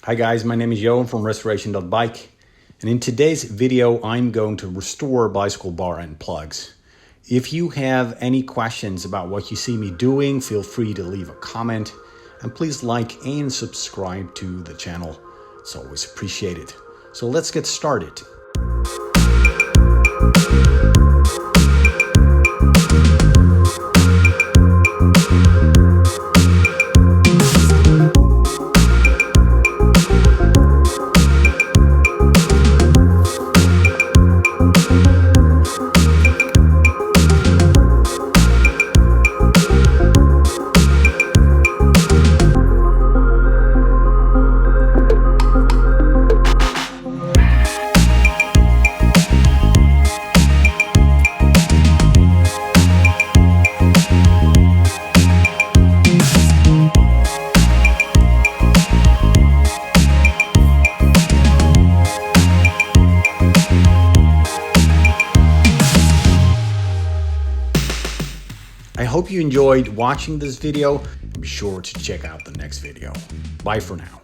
Hi guys, my name is Johan from restoration.bike, and in today's video I'm going to restore bicycle bar end plugs. If you have any questions about what you see me doing, feel free to leave a comment, and please like and subscribe to the channel. It's always appreciated. So let's get started. I hope you enjoyed watching this video. Be sure to check out the next video. Bye for now.